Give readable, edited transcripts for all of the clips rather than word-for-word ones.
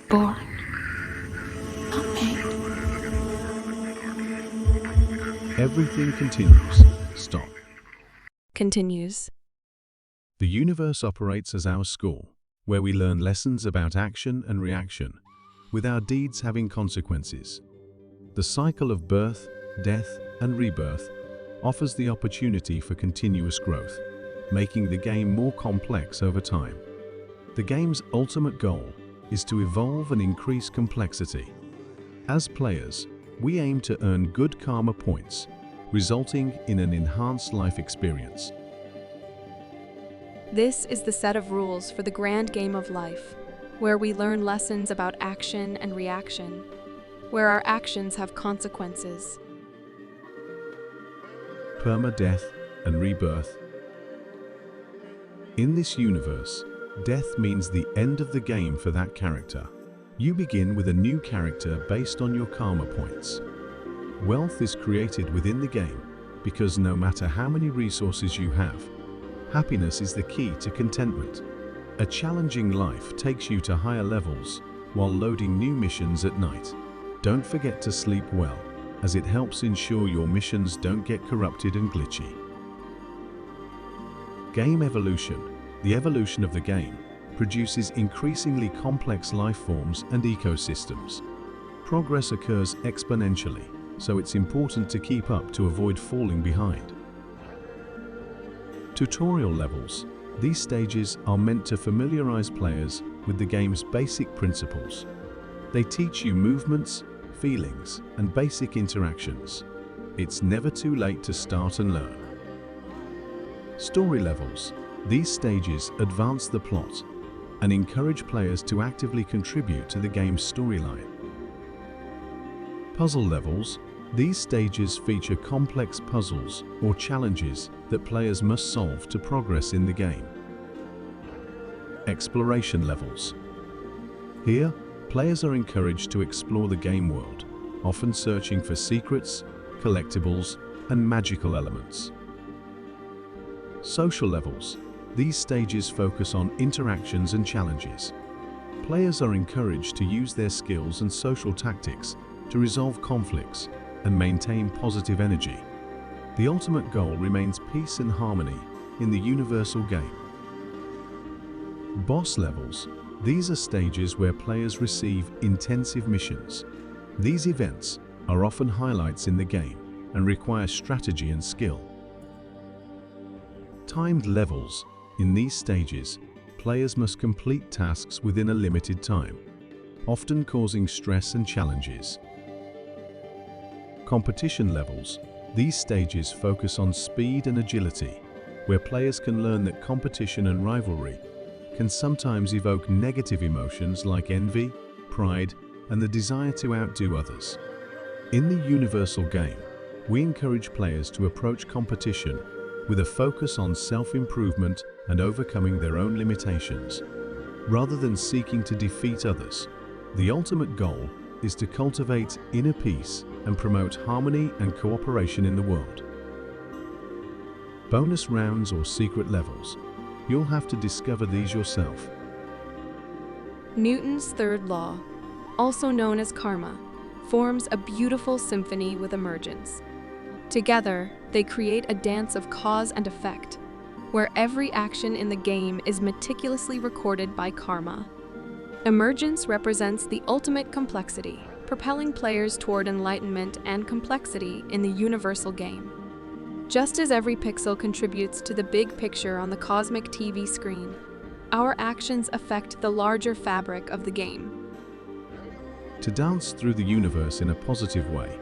born, not made. Everything continues. Stop. Continues. The universe operates as our school, where we learn lessons about action and reaction, with our deeds having consequences. The cycle of birth, death, and rebirth offers the opportunity for continuous growth, making the game more complex over time. The game's ultimate goal is to evolve and increase complexity. As players, we aim to earn good karma points, resulting in an enhanced life experience. This is the set of rules for the grand game of life, where we learn lessons about action and reaction, where our actions have consequences. Permadeath and rebirth. In this universe, death means the end of the game for that character. You begin with a new character based on your karma points. Wealth is created within the game because no matter how many resources you have, happiness is the key to contentment. A challenging life takes you to higher levels while loading new missions at night. Don't forget to sleep well, as it helps ensure your missions don't get corrupted and glitchy. Game evolution. The evolution of the game produces increasingly complex life forms and ecosystems. Progress occurs exponentially, so it's important to keep up to avoid falling behind. Tutorial levels. These stages are meant to familiarize players with the game's basic principles. They teach you movements, feelings, and basic interactions. It's never too late to start and learn. Story levels. These stages advance the plot and encourage players to actively contribute to the game's storyline. Puzzle levels. These stages feature complex puzzles or challenges that players must solve to progress in the game. Exploration levels. Here, players are encouraged to explore the game world, often searching for secrets, collectibles, and magical elements. Social levels. These stages focus on interactions and challenges. Players are encouraged to use their skills and social tactics to resolve conflicts and maintain positive energy. The ultimate goal remains peace and harmony in the universal game. Boss levels. These are stages where players receive intensive missions. These events are often highlights in the game and require strategy and skill. Timed levels. In these stages, players must complete tasks within a limited time, often causing stress and challenges. Competition levels. These stages focus on speed and agility, where players can learn that competition and rivalry can sometimes evoke negative emotions like envy, pride, and the desire to outdo others. In the universal game, we encourage players to approach competition with a focus on self-improvement and overcoming their own limitations, rather than seeking to defeat others. The ultimate goal is to cultivate inner peace and promote harmony and cooperation in the world. Bonus rounds or secret levels. You'll have to discover these yourself. Newton's third law, also known as karma, forms a beautiful symphony with emergence. Together, they create a dance of cause and effect, where every action in the game is meticulously recorded by karma. Emergence represents the ultimate complexity, propelling players toward enlightenment and complexity in the universal game. Just as every pixel contributes to the big picture on the cosmic TV screen, our actions affect the larger fabric of the game. To dance through the universe in a positive way,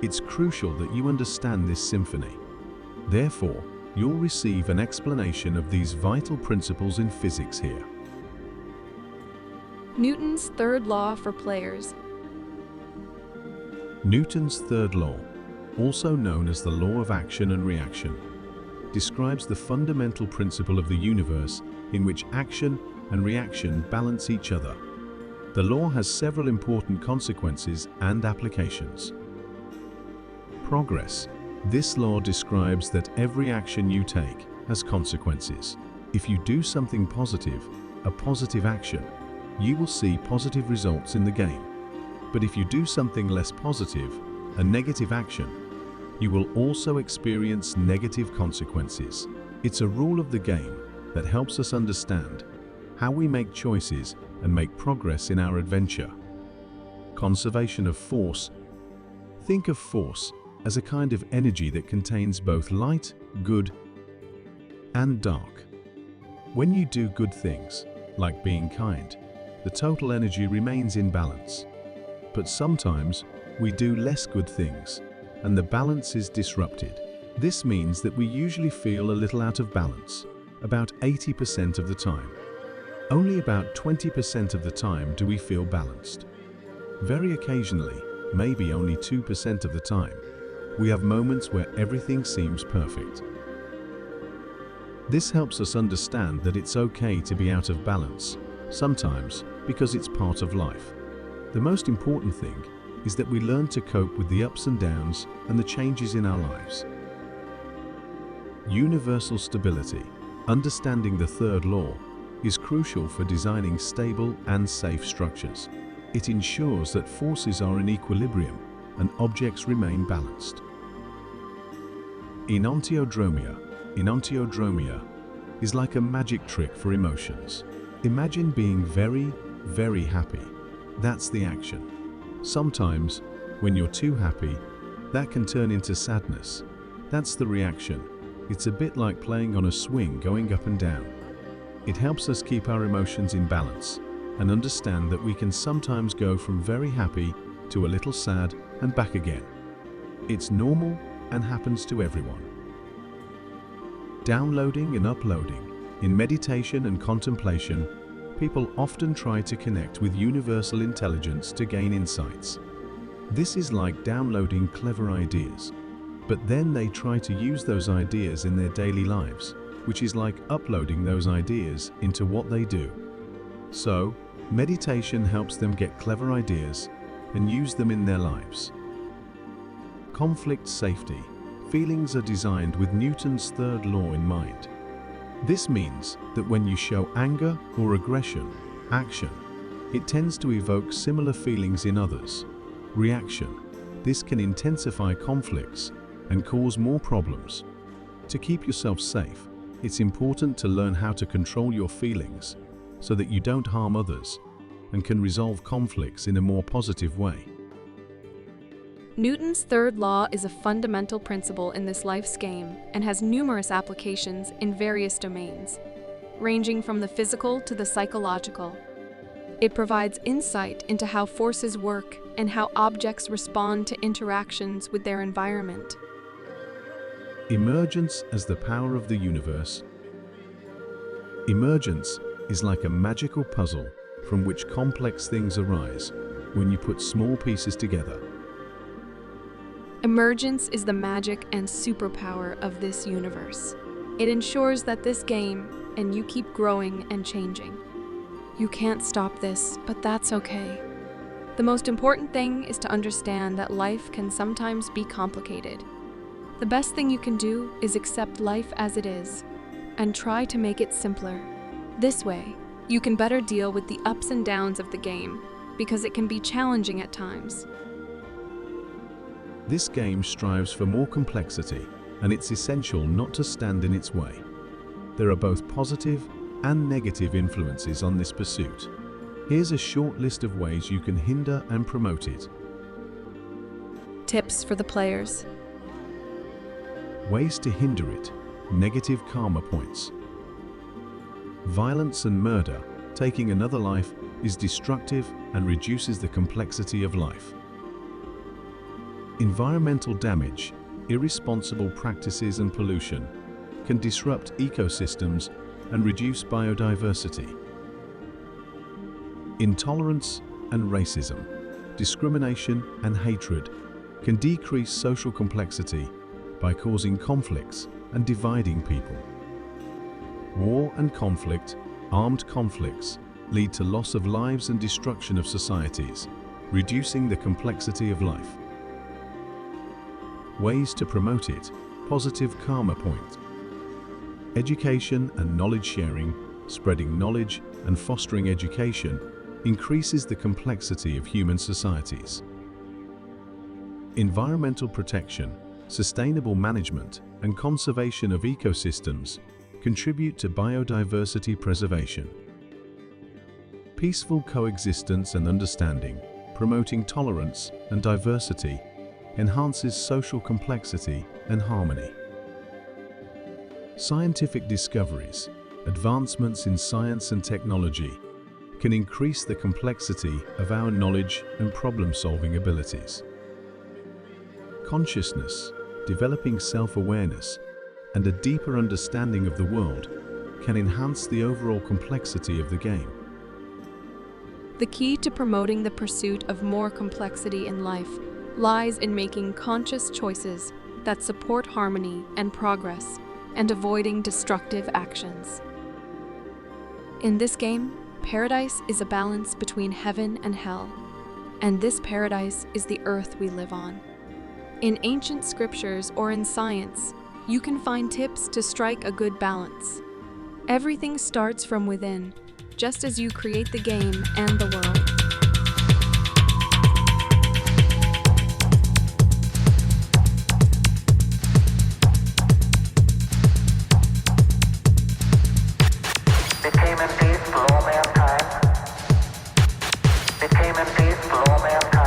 it's crucial that you understand this symphony. Therefore, you'll receive an explanation of these vital principles in physics here. Newton's third law for players. Newton's third law, also known as the law of action and reaction, describes the fundamental principle of the universe in which action and reaction balance each other. The law has several important consequences and applications. Progress. This law describes that every action you take has consequences. If you do something positive, a positive action, you will see positive results in the game. But if you do something less positive, a negative action, you will also experience negative consequences. It's a rule of the game that helps us understand how we make choices and make progress in our adventure. Conservation of force. Think of force as a kind of energy that contains both light, good, and dark. When you do good things, like being kind, the total energy remains in balance. But sometimes we do less good things, and the balance is disrupted. This means that we usually feel a little out of balance, about 80% of the time. Only about 20% of the time do we feel balanced. Very occasionally, maybe only 2% of the time, we have moments where everything seems perfect. This helps us understand that it's okay to be out of balance, sometimes because it's part of life. The most important thing is that we learn to cope with the ups and downs and the changes in our lives. Universal stability. Understanding the third law is crucial for designing stable and safe structures. It ensures that forces are in equilibrium and objects remain balanced. Enantiodromia is like a magic trick for emotions. Imagine being very, very happy. That's the action. Sometimes, when you're too happy, that can turn into sadness. That's the reaction. It's a bit like playing on a swing going up and down. It helps us keep our emotions in balance and understand that we can sometimes go from very happy to a little sad and back again. It's normal and happens to everyone. Downloading and uploading. In meditation and contemplation, people often try to connect with universal intelligence to gain insights. This is like downloading clever ideas, but then they try to use those ideas in their daily lives, which is like uploading those ideas into what they do. So, meditation helps them get clever ideas and use them in their lives. Conflict safety. Feelings are designed with Newton's third law in mind. This means that when you show anger or aggression, action, it tends to evoke similar feelings in others. Reaction. This can intensify conflicts and cause more problems. To keep yourself safe, it's important to learn how to control your feelings so that you don't harm others and can resolve conflicts in a more positive way. Newton's third law is a fundamental principle in this life's game and has numerous applications in various domains, ranging from the physical to the psychological. It provides insight into how forces work and how objects respond to interactions with their environment. Emergence as the power of the universe. Emergence is like a magical puzzle from which complex things arise when you put small pieces together. Emergence is the magic and superpower of this universe. It ensures that this game and you keep growing and changing. You can't stop this, but that's okay. The most important thing is to understand that life can sometimes be complicated. The best thing you can do is accept life as it is and try to make it simpler. This way, you can better deal with the ups and downs of the game because it can be challenging at times. This game strives for more complexity, and it's essential not to stand in its way. There are both positive and negative influences on this pursuit. Here's a short list of ways you can hinder and promote it. Tips for the players. Ways to hinder it. Negative karma points. Violence and murder. Taking another life is destructive and reduces the complexity of life. Environmental damage, irresponsible practices and pollution can disrupt ecosystems and reduce biodiversity. Intolerance and racism, discrimination and hatred can decrease social complexity by causing conflicts and dividing people. War and conflict, armed conflicts, lead to loss of lives and destruction of societies, reducing the complexity of life. Ways to promote it. Positive karma point. Education and knowledge sharing, spreading knowledge and fostering education increases the complexity of human societies. Environmental protection, sustainable management, and conservation of ecosystems contribute to biodiversity preservation. Peaceful coexistence and understanding, promoting tolerance and diversity, enhances social complexity and harmony. Scientific discoveries, advancements in science and technology, can increase the complexity of our knowledge and problem-solving abilities. Consciousness, developing self-awareness, and a deeper understanding of the world can enhance the overall complexity of the game. The key to promoting the pursuit of more complexity in life lies in making conscious choices that support harmony and progress and avoiding destructive actions. In this game, paradise is a balance between heaven and hell, and this paradise is the earth we live on. In ancient scriptures or in science, you can find tips to strike a good balance. Everything starts from within, just as you create the game and the world. It came in peace for all mankind. It came in peace for all mankind.